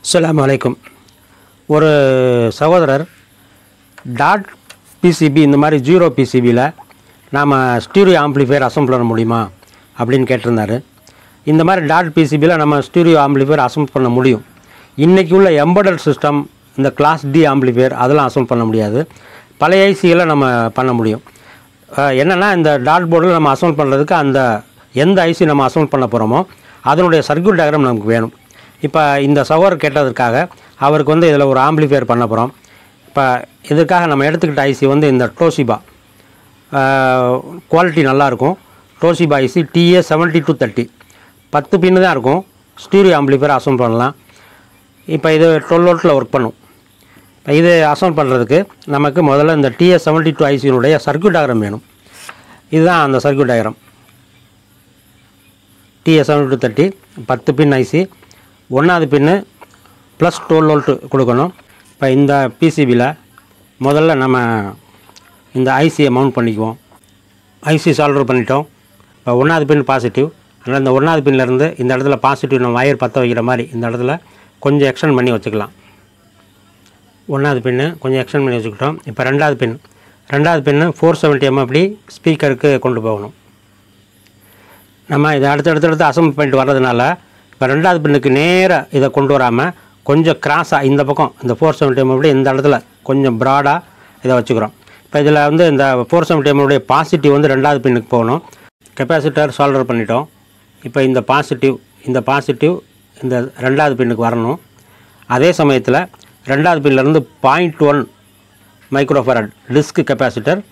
அஸ்ஸலாமு அலைக்கும். ஒரு சகோதரர் டாட் பிசிபி இந்த மாதிரி 0 பிசிபியில் நாம் ஸ்டீரியோ ஆம்ப்ளிஃபையர் அசம்பிள் பண்ண முடியுமா அப்படின்னு கேட்டிருந்தார். இந்த மாதிரி டாட் பிசிபியில் நம்ம ஸ்டீரியோ ஆம்ப்ளிஃபையர் அசம்பிள் பண்ண முடியும். இன்றைக்கி உள்ள எம்படட் சிஸ்டம் இந்த கிளாஸ் டி ஆம்ப்ளிஃபையர் அதெல்லாம் அசம்பிள் பண்ண முடியாது. பழைய ஐசிகளை நம்ம பண்ண முடியும். என்னென்னா இந்த டாட் போர்டில் நம்ம அசம்பிள் பண்ணுறதுக்கு அந்த எந்த ஐசி நம்ம அசம்பிள் பண்ண போகிறோமோ அதனுடைய சர்க்யூட் டயக்ராம் நமக்கு வேணும். இப்போ இந்த சகோதரர் கேட்டதற்காக அவருக்கு இதில் ஒரு ஆம்ப்ளிஃபையர் பண்ண போகிறோம். இப்போ இதற்காக நம்ம எடுத்துக்கிட்ட ஐசி இந்த டோஷிபா குவாலிட்டி நல்லாயிருக்கும். டோஷிபா ஐசி TA7230 10 பின்னு தான் இருக்கும். ஸ்டீரியோ ஆம்ப்ளிஃபையர் அசம்பிள் பண்ணலாம். இப்போ இது 12 வோல்ட்டில் ஒர்க் பண்ணும். இப்போ இது அசம்பிள் பண்ணுறதுக்கு நமக்கு முதல்ல இந்த TS72 ஐசியினுடைய சர்க்யூட் டயக்ராம் வேணும். இதுதான் அந்த சர்க்யூட் டயக்ராம். TA7230 10 பின் ஐசி, 1வது பின்னு +12 வோல்ட்டு கொடுக்கணும். இப்போ இந்த பிசிபியில் முதல்ல நம்ம இந்த ஐசியை மவுண்ட் பண்ணிக்குவோம். ஐசி சால்டர் பண்ணிட்டோம். இப்போ 1வது பின் பாசிட்டிவ். அதனால் இந்த 1வது பின்லேருந்து இந்த இடத்துல பாசிட்டிவ் நம்ம வயர் பற்ற வைக்கிற மாதிரி இந்த இடத்துல கொஞ்சம் எக்ஸ்டெண்ட் பண்ணி வச்சுக்கலாம். 1வது பின்னு கொஞ்சம் எக்ஸ்டெண்ட் பண்ணி வச்சுக்கிட்டோம். இப்போ 2வது பின்னு 470 mm அப்படி ஸ்பீக்கருக்கு கொண்டு போகணும். நம்ம இதை அடுத்தடுத்து அசம்பிள் பண்ணிட்டு வர்றதுனால இப்போ 2வது பின்னுக்கு நேராக இதை கொண்டு வராமல் கொஞ்சம் கிராஸாக இந்த பக்கம் இந்த 470 mm அப்படி இந்த இடத்துல கொஞ்சம் ப்ராடாக இதை வச்சுக்கிறோம். இப்போ இதில் இந்த 470 mm உடைய பாசிட்டிவ் 2வது பின்னுக்கு போகணும். கெப்பாசிட்டர் சால்டர் பண்ணிட்டோம். இப்போ இந்த பாசிட்டிவ் இந்த 2வது பின்னுக்கு வரணும். அதே சமயத்தில் 2வது பின்லேருந்து 0.1 microfarad disk capacitor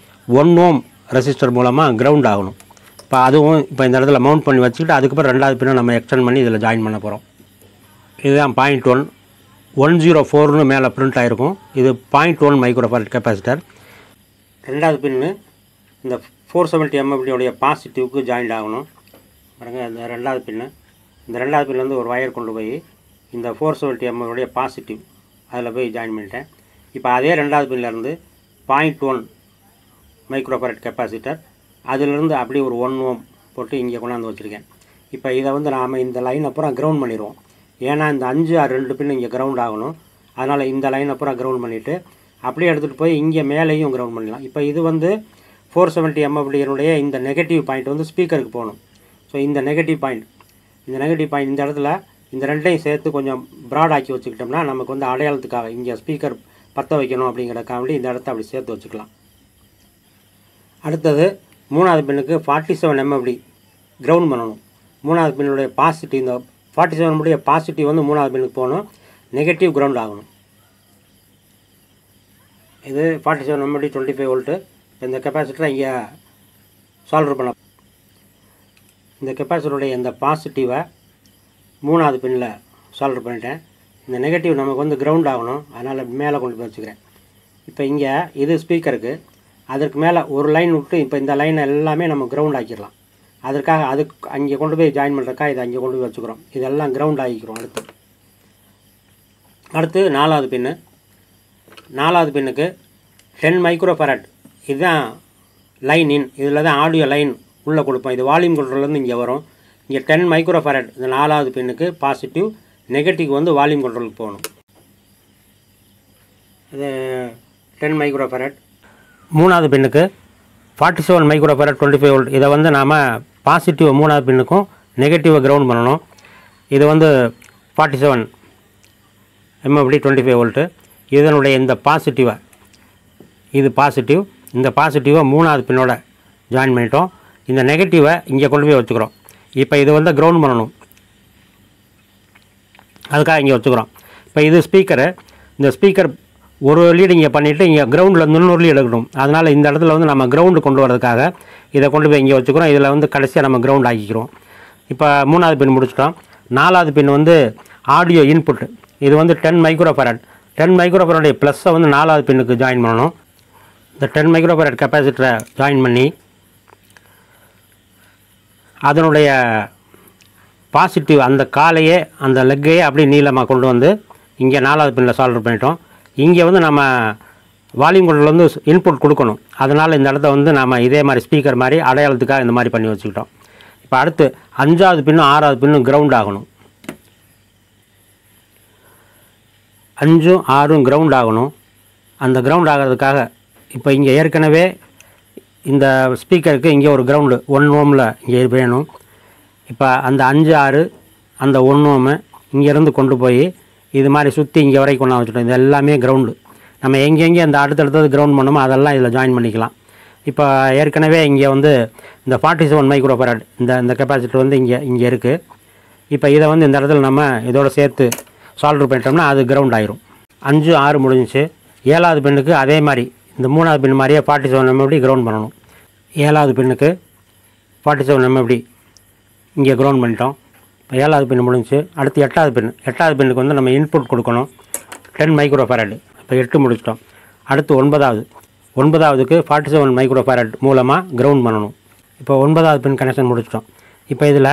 1 ohm resistor மூலமாக கிரவுண்ட் ஆகணும். இப்போ அதுவும் இப்போ இந்த இடத்துல மவுண்ட் பண்ணி வச்சுக்கிட்டு அதுக்கப்புறம் 2வது பின்னை நம்ம எக்ஸ்டெண்ட் பண்ணி இதில் ஜாயின் பண்ண போகிறோம். இதுதான் 0.1 104ன்னு மேலே பிரிண்ட் ஆகிருக்கும். இது 0.1 மைக்ரோஃபரட் கெப்பாசிட்டர். 2வது பின்னு இந்த 470 mm உடைய பாசிட்டிவ்க்கு ஜாயின் ஆகணும். பாருங்கள், இந்த 2வது பின்னு இந்த 2வது பின்லேருந்து ஒரு வயர் கொண்டு போய் இந்த 470 mm உடைய பாசிட்டிவ் அதில் போய் ஜாயின் பண்ணிட்டேன். இப்போ அதே 2வது பின்லேருந்து 0.1 மைக்ரோஃபரட் கெப்பாசிட்டர் அதிலிருந்து அப்படியே ஒரு 1 ohm போட்டு இங்கே கொண்டாந்து வச்சுருக்கேன். இப்போ இதை நாம் இந்த லைன் அப்புறம் கிரவுண்ட் பண்ணிடுவோம். ஏன்னா இந்த 5 or 2 பின் இங்கே கிரவுண்ட் ஆகணும். அதனால் இந்த லைன் அப்புறம் கிரவுண்ட் பண்ணிவிட்டு அப்படியே எடுத்துகிட்டு போய் இங்கே மேலேயும் கிரவுண்ட் பண்ணிடலாம். இப்போ இது 470 mm அப்படினுடைய இந்த நெகட்டிவ் பாயிண்ட் ஸ்பீக்கருக்கு போகணும். ஸோ இந்த நெகட்டிவ் பாயிண்ட் இந்த இடத்துல இந்த ரெண்டையும் சேர்த்து கொஞ்சம் ப்ராட் ஆக்கி வச்சுக்கிட்டோம்னா நமக்கு அடையாளத்துக்காக இங்கே ஸ்பீக்கர் பற்ற வைக்கணும் அப்படிங்கிறதுக்காக வேண்டி இந்த இடத்த அப்படி சேர்த்து வச்சுக்கலாம். அடுத்தது 3வது பின்னுக்கு 47 mm அப்படி கிரவுண்ட் பண்ணணும். 3வது பின்னுடைய பாசிட்டிவ் இந்த 47 mm உடைய பாசிட்டிவ் 3வது பின்னுக்கு போகணும். நெகட்டிவ் கிரவுண்ட் ஆகணும். இது 47 mm 25 வோல்ட்டு. இந்த கெப்பாசிட்டரை இங்கே சால்டர் பண்ண இந்த கெப்பாசிட்டருடைய இந்த பாசிட்டிவை 3வது பின்னில் சால்டர் பண்ணிட்டேன். இந்த நெகட்டிவ் நமக்கு கிரவுண்ட் ஆகணும். அதனால் மேலே கொண்டு போய் வச்சுக்கிறேன். இப்போ இங்கே இது ஸ்பீக்கருக்கு அதற்கு மேலே ஒரு லைன் விட்டு இப்போ இந்த லைனை எல்லாமே நம்ம கிரவுண்ட் ஆக்கிடலாம். அதற்காக அங்கே கொண்டு போய் ஜாயின் பண்ணுறக்காக இதை அங்கே கொண்டு போய் வச்சுக்கிறோம். இதெல்லாம் கிரவுண்ட் ஆகிக்கிறோம். அடுத்து 4வது பின்னு 4வது பின்னுக்கு 10 மைக்ரோஃபரட் இதுதான் லைன் இன். இதில் தான் ஆடியோ லைன் உள்ளே கொடுப்போம். இது வால்யூம் கண்ட்ரோல்லேருந்து இங்கே வரும். இங்கே 10 மைக்ரோஃபரட் இந்த 4வது பின்னுக்கு பாசிட்டிவ், நெகட்டிவ் வால்யூம் கண்ட்ரோலுக்கு போகணும். இது 10 மைக்ரோஃபரட். 3வது பின்னுக்கு 47 மைக்ரோஃபரட் 25 வோல்ட். இதை நாம் பாசிட்டிவ் 3வது பின்னுக்கும் நெகட்டிவை கிரவுண்ட் பண்ணணும். இது 47 mm அப்படி 25 வோல்ட்டு. இதனுடைய இந்த பாசிட்டிவை இது பாசிட்டிவ், இந்த பாசிட்டிவை 3வது பின்னோட ஜாயின் பண்ணிட்டோம். இந்த நெகட்டிவை இங்கே கொண்டு போய் வச்சுக்கிறோம். இப்போ இது கிரவுண்ட் பண்ணணும். அதுக்காக இங்கே வச்சுக்கிறோம். இப்போ இது ஸ்பீக்கரு. இந்த ஸ்பீக்கர் ஒரு லீடு இங்கே பண்ணிவிட்டு இங்கே கிரவுண்டில் இன்னொரு லீடு எடுக்கணும். அதனால் இந்த இடத்துல நம்ம கிரவுண்டு கொண்டு வரதுக்காக இதை கொண்டு போய் இங்கே வச்சுக்கிறோம். இதில் கடைசியாக நம்ம கிரவுண்ட் ஆக்கிக்கிறோம். இப்போ 3வது பின் முடிச்சிட்டோம். 4வது பின் ஆடியோ இன்புட். இது 10 மைக்ரோஃபரட். 10 மைக்ரோஃபரடைய ப்ளஸ்ஸை 4வது பின்னுக்கு ஜாயின் பண்ணணும். இந்த 10 மைக்ரோஃபரட் கெப்பாசிட்டரை ஜாயின் பண்ணி அதனுடைய பாசிட்டிவ் அந்த காலையே அந்த லெக்கையே அப்படியே நீளமாக கொண்டு இங்கே 4வது பின்னில் சால்டர் பண்ணிட்டோம். இங்கே நம்ம வால்யூம் கண்ட்ரோல் இன்புட் கொடுக்கணும். அதனால் இந்த இடத்த நம்ம இதே மாதிரி ஸ்பீக்கர் மாதிரி அடையாளத்துக்காக இந்த மாதிரி பண்ணி வச்சுக்கிட்டோம். இப்போ அடுத்து 5வது பின்னும் 6வது பின்னும் கிரவுண்ட் ஆகணும். 5ம் 6ம் கிரவுண்ட் ஆகணும். அந்த கிரவுண்ட் ஆகிறதுக்காக இப்போ இங்கே ஏற்கனவே இந்த ஸ்பீக்கருக்கு இங்கே ஒரு கிரவுண்டு 1 ஓமில் இங்கே வேணும். இப்போ அந்த 5 6 அந்த 1 ஓமு இங்கேருந்து கொண்டு போய் இது மாதிரி சுற்றி இங்கே வரைக்கும் கொண்டு வச்சுட்டோம். இது எல்லாமே கிரவுண்டு. நம்ம எங்கெங்கே அந்த அடுத்தடுத்தது கிரவுண்ட் பண்ணோமோ அதெல்லாம் இதில் ஜாயின் பண்ணிக்கலாம். இப்போ ஏற்கனவே இங்கே வந்து இந்த 47 மைக்ரோ ஃபராட் இந்த கெப்பாசிட்டர் வந்து இங்கே இருக்குது. இப்போ இதை வந்து இந்த இடத்துல நம்ம இதோட சேர்த்து சால்டர் பண்ணிட்டோம்னா அது கிரவுண்ட் ஆயிரும். 5 6 முடிஞ்சிச்சு. 7வது பின்னுக்கு அதே மாதிரி இந்த 3வது பின் மாதிரியே 47 MFD கிரவுண்ட் பண்ணணும். 7வது பின்னுக்கு 47 MFD இங்கே கிரவுண்ட் பண்ணிட்டோம். இப்போ 7வது பின் முடிஞ்சிச்சு. அடுத்து 8வது பின்னுக்கு வந்து நம்ம இன்புட் கொடுக்கணும் 10 மைக்ரோ ஃபராட். இப்போ 8 முடிச்சிட்டோம். அடுத்து 9வதுக்கு 47 மைக்ரோ ஃபராட் மூலமாக கிரவுண்ட் பண்ணணும். இப்போ 9வது பின் கனெக்ஷன் முடிச்சிட்டோம். இப்போ இதில்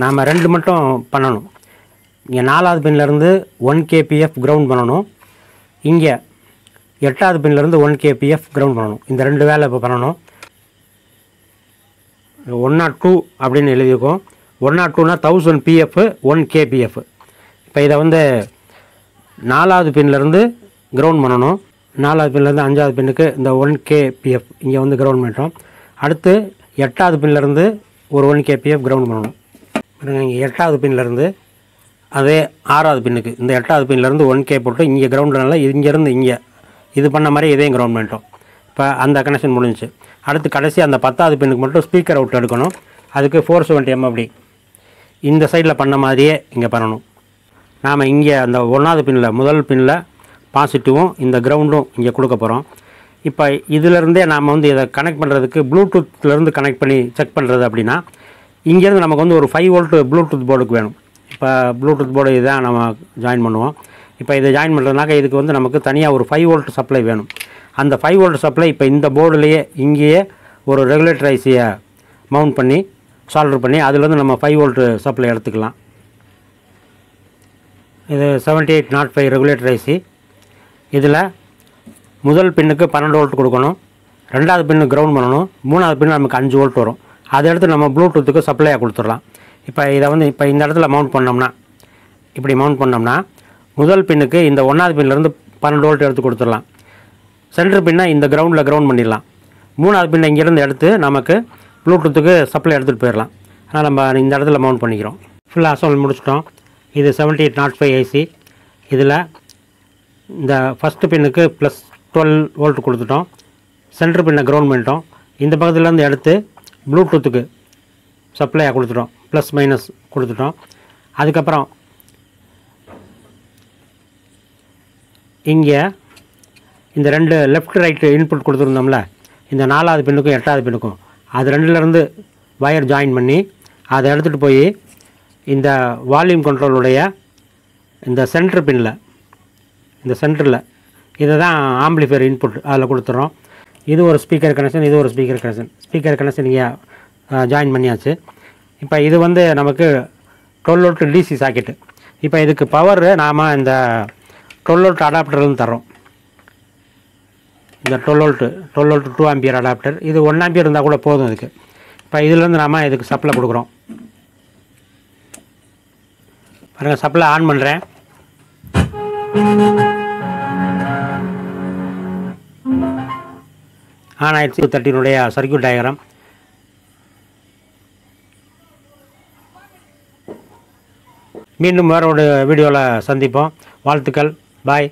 நாம் 2 மட்டும் பண்ணணும். இங்கே 4வது பின்லேருந்து 1 kpf கிரவுண்ட் பண்ணணும். இங்கே 8வது பின்லேருந்து 1 kpf கிரவுண்ட் பண்ணணும். இந்த 2 வேலை இப்போ பண்ணணும். 102 அப்படின்னு எழுதியிருக்கோம். 102னா 1000 pf 1 kpf. இப்போ இதை வந்து 4வது பின்லேருந்து கிரவுண்ட் பண்ணணும். 4வது பின்லேருந்து 5வது பின்னுக்கு இந்த 1 kpf இங்கே வந்து கிரவுண்ட் பண்ணிட்டோம். அடுத்து 8வது பின்லேருந்து ஒரு 1 kpf கிரவுண்ட் பண்ணணும். இங்கே 8வது பின்லேருந்து அதே 6வது பின்னுக்கு இந்த 8வது பின்லேருந்து 1 k போட்டு இங்கே கிரவுண்டுனால இங்கேருந்து இங்கே இது பண்ண மாதிரி இதையும் கிரவுண்ட் பண்ணிட்டோம். இப்போ அந்த கனெக்ஷன் முடிஞ்சிச்சு. அடுத்து கடைசி அந்த 10வது பின்னுக்கு மட்டும் ஸ்பீக்கர் அவுட் எடுக்கணும். அதுக்கு 470 MFD இந்த சைடில் பண்ண மாதிரியே இங்கே பண்ணணும். நாம் இங்கே அந்த 1வது பின்னில் முதல் பின்னில் பாசிட்டிவும் இந்த கிரவுண்டும் இங்கே கொடுக்க போகிறோம். இப்போ இதிலேருந்தே நாம் வந்து இதை கனெக்ட் பண்ணுறதுக்கு ப்ளூடூத்லேருந்து கனெக்ட் பண்ணி செக் பண்ணுறது அப்படின்னா இங்கேருந்து நமக்கு வந்து ஒரு 5 வோல்ட் ப்ளூடூத் போர்டுக்கு வேணும். இப்போ ப்ளூடூத் போர்டு இதுதான் நம்ம ஜாயின் பண்ணுவோம். இப்போ இதை ஜாயின் பண்ணுறதுனாக்க இதுக்கு வந்து நமக்கு தனியாக ஒரு 5 வோல்ட் சப்ளை வேணும். அந்த 5 வோல்ட் சப்ளை இப்போ இந்த போர்டுலேயே இங்கேயே ஒரு ரெகுலேட்டர் ஐசியை மவுண்ட் பண்ணி சால்டர் பண்ணி அதுலேருந்து நம்ம 5 வோல்ட் சப்ளை எடுத்துக்கலாம். இது 7805 ரெகுலேட்டர் ஐசி. இதில் முதல் பின்னுக்கு 12 வோல்ட் கொடுக்கணும். 2வது பின்னு கிரவுண்ட் பண்ணணும். 3வது பின்னு நமக்கு 5 வோல்ட் வரும். அதை எடுத்து நம்ம ப்ளூடூத்துக்கு சப்ளையாக கொடுத்துடலாம். இப்போ இதை வந்து இப்போ இந்த இடத்துல மவுண்ட் பண்ணோம்னா இப்படி மவுண்ட் பண்ணோம்னா முதல் பின்னுக்கு இந்த 1வது பின்லேருந்து 12 வோல்ட் எடுத்து கொடுத்துடலாம். சென்டர் பின்னை இந்த கிரவுண்டில் கிரவுண்ட் பண்ணிடலாம். 3வது பின்னை இங்கேருந்து எடுத்து நமக்கு ப்ளூடூத்துக்கு சப்ளை எடுத்துகிட்டு போயிடலாம். அதனால் நம்ம இந்த இடத்துல மவுண்ட் பண்ணிக்கிறோம். ஃபுல்லாக அசம்பிள் முடிச்சிட்டோம். இது 7805 ஐசி. இதில் இந்த ஃபஸ்ட்டு பின்னுக்கு +12 வோல்ட் கொடுத்துட்டோம். சென்டர் பின்னை கிரவுண்ட் பண்ணிட்டோம். இந்த பக்கத்துலேருந்து எடுத்து ப்ளூடூத்துக்கு சப்ளையாக கொடுத்துட்டோம். +- கொடுத்துட்டோம். அதுக்கப்புறம் இங்கே இந்த 2 லெஃப்ட் ரைட்டு இன்புட் கொடுத்துருந்தோம்ல, இந்த 4வது பின்னுக்கும் 8வது பின்னுக்கும் அது 2லேருந்து வயர் ஜாயின் பண்ணி அதை எடுத்துகிட்டு போய் இந்த வால்யூம் கண்ட்ரோலுடைய இந்த சென்டர் பின்னில் இந்த சென்டரில் இதை தான் ஆம்பிளிஃபையர் இன்புட் அதில் கொடுத்துட்றோம். இது ஒரு ஸ்பீக்கர் கனெக்ஷன், இது ஒரு ஸ்பீக்கர் கனெக்ஷன். ஸ்பீக்கர் கனெக்ஷன் இங்கே ஜாயின் பண்ணியாச்சு. இப்போ இது வந்து நமக்கு 12 வோல்ட் டிசி சாக்கெட்டு. இப்போ இதுக்கு பவர் நாம் இந்த 12 வோல்ட் அடாப்டர்லேருந்து தர்றோம். இந்த 12 வோல்ட் 2 ஆம்பியர் அடாப்டர். இது 1 ஆம்பியர் இருந்தால் கூட போதும் இதுக்கு. இப்போ இதிலேருந்து நாம் இதுக்கு சப்ளை கொடுக்குறோம். பாருங்கள், சப்ளை ஆன் பண்ணுறேன். ஆன் ஆயிடுச்சு. 13 சர்க்யூட் டயக்ராம். மீண்டும் வேறு ஒரு வீடியோவில் சந்திப்போம். வாழ்த்துக்கள். பாய்.